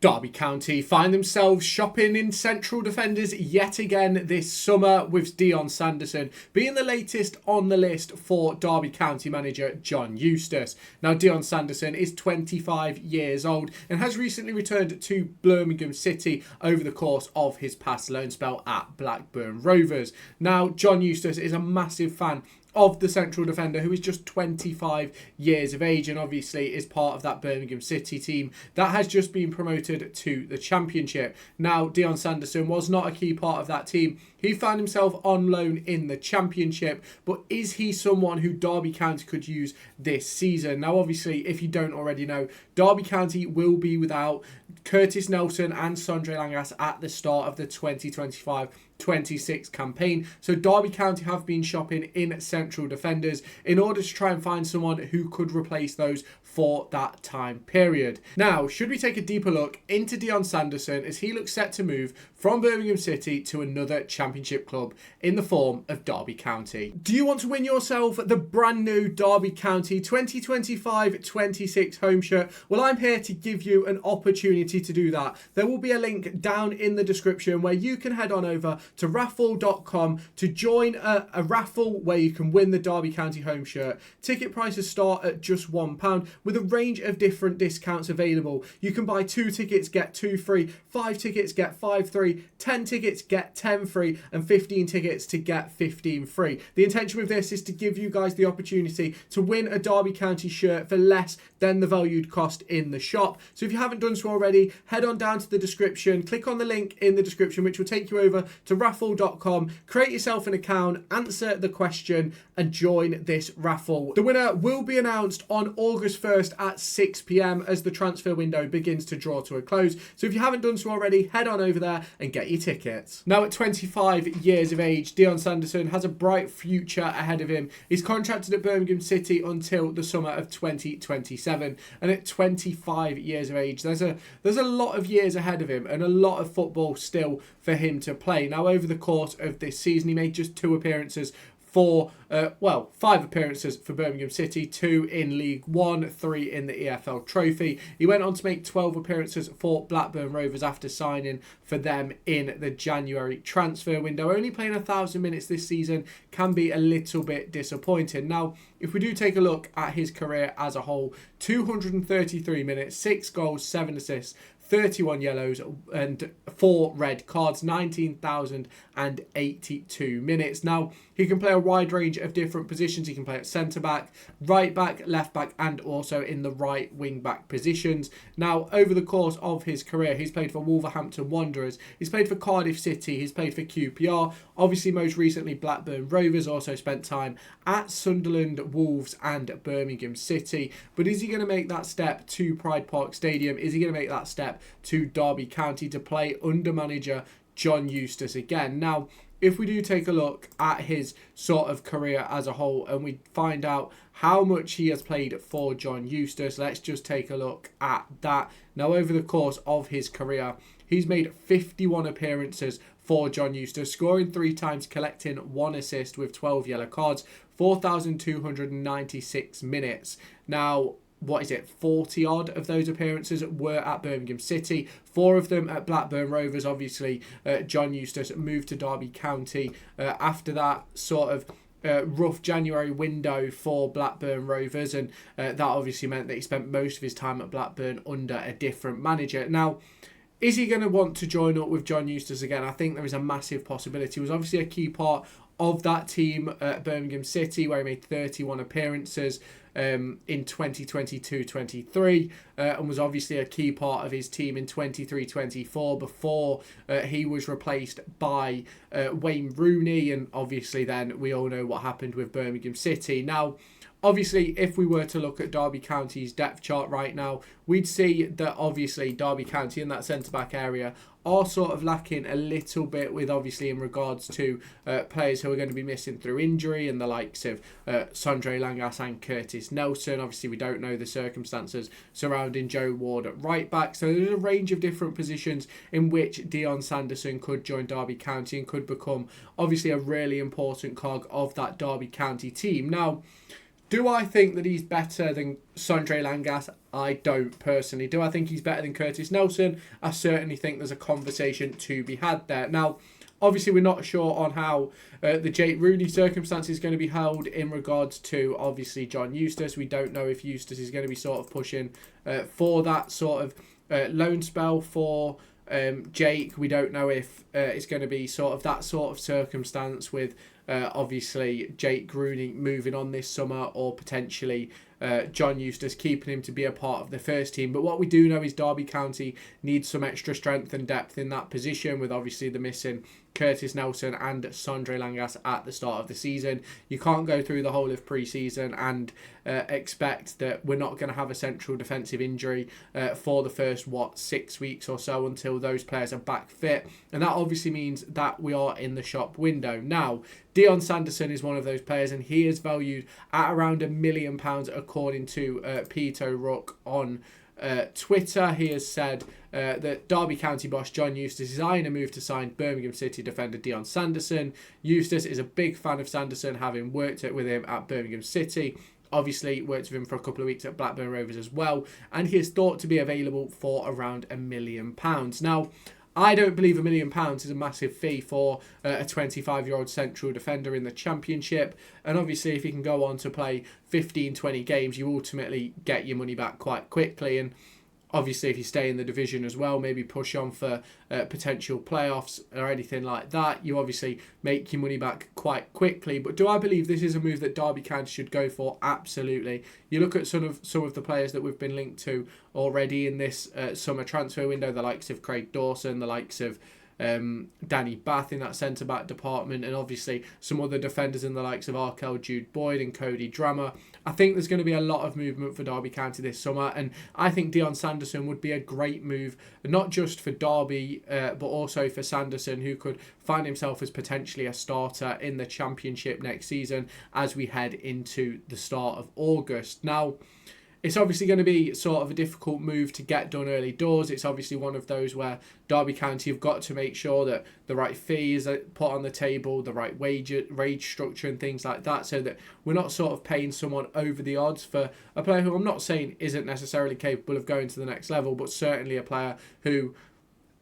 Derby County find themselves shopping in central defenders yet again this summer, with Dion Sanderson being the latest on the list for Derby County manager John Eustace. Now, Dion Sanderson is 25 years old and has recently returned to Birmingham City over the course of his past loan spell at Blackburn Rovers. Now, John Eustace is a massive fan of the central defender, who is just 25 years of age and obviously is part of that Birmingham City team that has just been promoted to the Championship. Now, Dion Sanderson was not a key part of that team. He found himself on loan in the Championship, but is he someone who Derby County could use this season? Now, obviously, if you don't already know, Derby County will be without Curtis Nelson and Sondre Langas at the start of the 2025-26 campaign. So Derby County have been shopping in central defenders in order to try and find someone who could replace those for that time period. Now, should we take a deeper look into Dion Sanderson as he looks set to move from Birmingham City to another Championship club in the form of Derby County? Do you want to win yourself the brand new Derby County 2025-26 home shirt? Well, I'm here to give you an opportunity to do that. There will be a link down in the description where you can head on over to raffle.com to join a raffle where you can win the Derby County home shirt. Ticket prices start at just £1 with a range of different discounts available. You can buy 2 tickets, get 2 free, 5 tickets, get 5 free, 10 tickets, get 10 free, and 15 tickets to get 15 free. The intention with this is to give you guys the opportunity to win a Derby County shirt for less than the valued cost in the shop. So if you haven't done so already, head on down to the description, click on the link in the description, which will take you over to raffle.com, create yourself an account, answer the question, and join this raffle. The winner will be announced on August 1st at 6 p.m. as the transfer window begins to draw to a close. So if you haven't done so already, head on over there and get your tickets. Now, at 25 years of age, Dion Sanderson has a bright future ahead of him. He's contracted at Birmingham City until the summer of 2027, and at 25 years of age, there's a lot of years ahead of him and a lot of football still for him to play. Now, over the course of this season, he made just 2 appearances for 5 appearances for Birmingham City, 2 in League One, 3 in the EFL Trophy. He went on to make 12 appearances for Blackburn Rovers after signing for them in the January transfer window. Only playing 1,000 minutes this season can be a little bit disappointing. Now, if we do take a look at his career as a whole, 233 minutes, 6 goals, 7 assists, 31 yellows and 4 red cards, 19,082 minutes. Now, he can play a wide range of different positions. He can play at centre-back, right-back, left-back, and also in the right wing-back positions. Now, over the course of his career, he's played for Wolverhampton Wanderers, he's played for Cardiff City, he's played for QPR, obviously most recently Blackburn Rovers, also spent time at Sunderland, Wolves, and Birmingham City. But is he going to make that step to Pride Park Stadium? Is he going to make that step to Derby County to play under manager John Eustace again? Now, if we do take a look at his sort of career as a whole and we find out how much he has played for John Eustace, let's just take a look at that. Now, over the course of his career, he's made 51 appearances for John Eustace, scoring 3 times, collecting 1 assist with 12 yellow cards, 4,296 minutes. Now, 40 odd of those appearances were at Birmingham City, 4 of them at Blackburn Rovers. Obviously, John Eustace moved to Derby County after that sort of rough January window for Blackburn Rovers, and that obviously meant that he spent most of his time at Blackburn under a different manager. Now, is he going to want to join up with John Eustace again? I think there is a massive possibility. He was obviously a key part of that team at Birmingham City, where he made 31 appearances in 2022-23 and was obviously a key part of his team in 23-24 before he was replaced by Wayne Rooney, and obviously then we all know what happened with Birmingham City. Now, obviously, if we were to look at Derby County's depth chart right now, we'd see that obviously Derby County in that centre-back area are sort of lacking a little bit with, obviously, in regards to players who are going to be missing through injury, and the likes of Sondre Langas and Curtis Nelson. Obviously, we don't know the circumstances surrounding Joe Ward at right back. So there's a range of different positions in which Dion Sanderson could join Derby County and could become, obviously, a really important cog of that Derby County team. Now, Do I think that he's better than Sondre Langas? I don't personally. Do I think he's better than Curtis Nelson? I certainly think there's a conversation to be had there. Now, obviously, we're not sure on how the Jake Rooney circumstance is going to be held in regards to, obviously, John Eustace. We don't know if Eustace is going to be sort of pushing for that sort of loan spell for Jake. We don't know if it's going to be sort of that sort of circumstance with obviously Jake Rooney moving on this summer, or potentially John Eustace keeping him to be a part of the first team. But what we do know is Derby County needs some extra strength and depth in that position, with obviously the missing Curtis Nelson and Sondre Langas at the start of the season. You can't go through the whole of pre-season and expect that we're not going to have a central defensive injury for the first 6 weeks or so until those players are back fit, and that obviously means that we are in the shop window. Now, Dion Sanderson is one of those players, and he is valued at around £1 million according to Pete O'Rourke on Twitter. He has said that Derby County boss John Eustace is eyeing a move to sign Birmingham City defender Dion Sanderson. Eustace is a big fan of Sanderson, having worked with him at Birmingham City. Obviously, worked with him for a couple of weeks at Blackburn Rovers as well, and he is thought to be available for around £1 million. Now, I don't believe £1 million is a massive fee for a 25-year-old central defender in the Championship. And obviously, if you can go on to play 15, 20 games, you ultimately get your money back quite quickly. And obviously, if you stay in the division as well, maybe push on for potential playoffs or anything like that, you obviously make your money back quite quickly. But do I believe this is a move that Derby County should go for? Absolutely. You look at some of the players that we've been linked to already in this summer transfer window, the likes of Craig Dawson, the likes of Danny Bath in that centre-back department, and obviously some other defenders in the likes of Arkell Jude Boyd and Cody Drammer. I think there's going to be a lot of movement for Derby County this summer, and I think Dion Sanderson would be a great move, not just for Derby, but also for Sanderson, who could find himself as potentially a starter in the Championship next season as we head into the start of August. Now, it's obviously going to be sort of a difficult move to get done early doors. It's obviously one of those where Derby County have got to make sure that the right fees are put on the table, the right wage structure and things like that, so that we're not sort of paying someone over the odds for a player who I'm not saying isn't necessarily capable of going to the next level, but certainly a player who,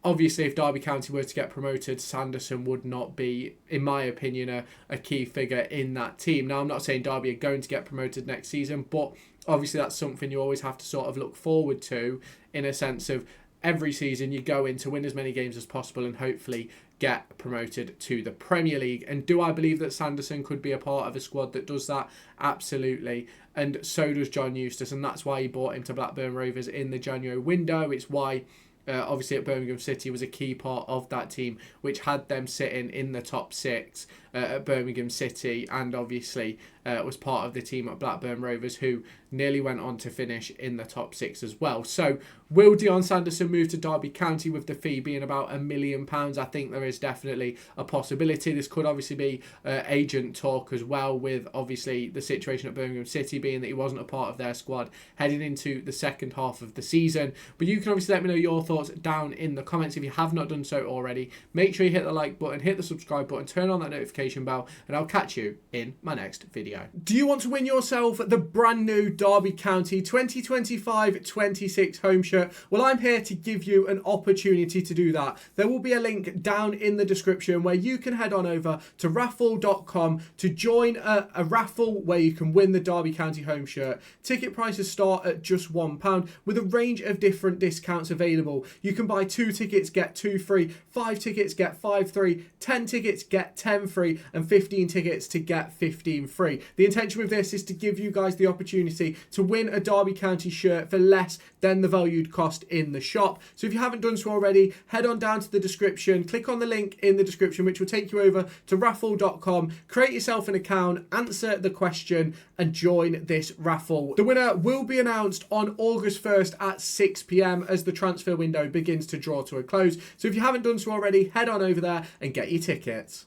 obviously, if Derby County were to get promoted, Sanderson would not be, in my opinion, a key figure in that team. Now, I'm not saying Derby are going to get promoted next season, but obviously that's something you always have to sort of look forward to, in a sense of every season you go in to win as many games as possible and hopefully get promoted to the Premier League. And do I believe that Sanderson could be a part of a squad that does that? Absolutely. And so does John Eustace, and that's why he bought him to Blackburn Rovers in the January window. It's why obviously at Birmingham City was a key part of that team, which had them sitting in the top 6 at Birmingham City, and obviously was part of the team at Blackburn Rovers, who nearly went on to finish in the top 6 as well. So will Dion Sanderson move to Derby County with the fee being about £1 million? I think there is definitely a possibility. This could obviously be agent talk as well, with obviously the situation at Birmingham City being that he wasn't a part of their squad heading into the second half of the season. But you can obviously let me know your thoughts down in the comments. If you have not done so already, make sure you hit the like button, hit the subscribe button, turn on that notification bell, and I'll catch you in my next video. Do you want to win yourself the brand new Derby County 2025-26 home shirt? Well, I'm here to give you an opportunity to do that. There will be a link down in the description where you can head on over to raffle.com to join a raffle where you can win the Derby County home shirt. Ticket prices start at just £1 with a range of different discounts available. You can buy 2 tickets, get 2 free, 5 tickets, get 5 free, 10 tickets, get 10 free, and 15 tickets to get 15 free. The intention with this is to give you guys the opportunity to win a Derby County shirt for less than the valued cost in the shop. So if you haven't done so already, head on down to the description, click on the link in the description, which will take you over to raffle.com, create yourself an account, answer the question, and join this raffle. The winner will be announced on August 1st at 6 p.m. as the transfer window begins to draw to a close. So if you haven't done so already, head on over there and get your tickets.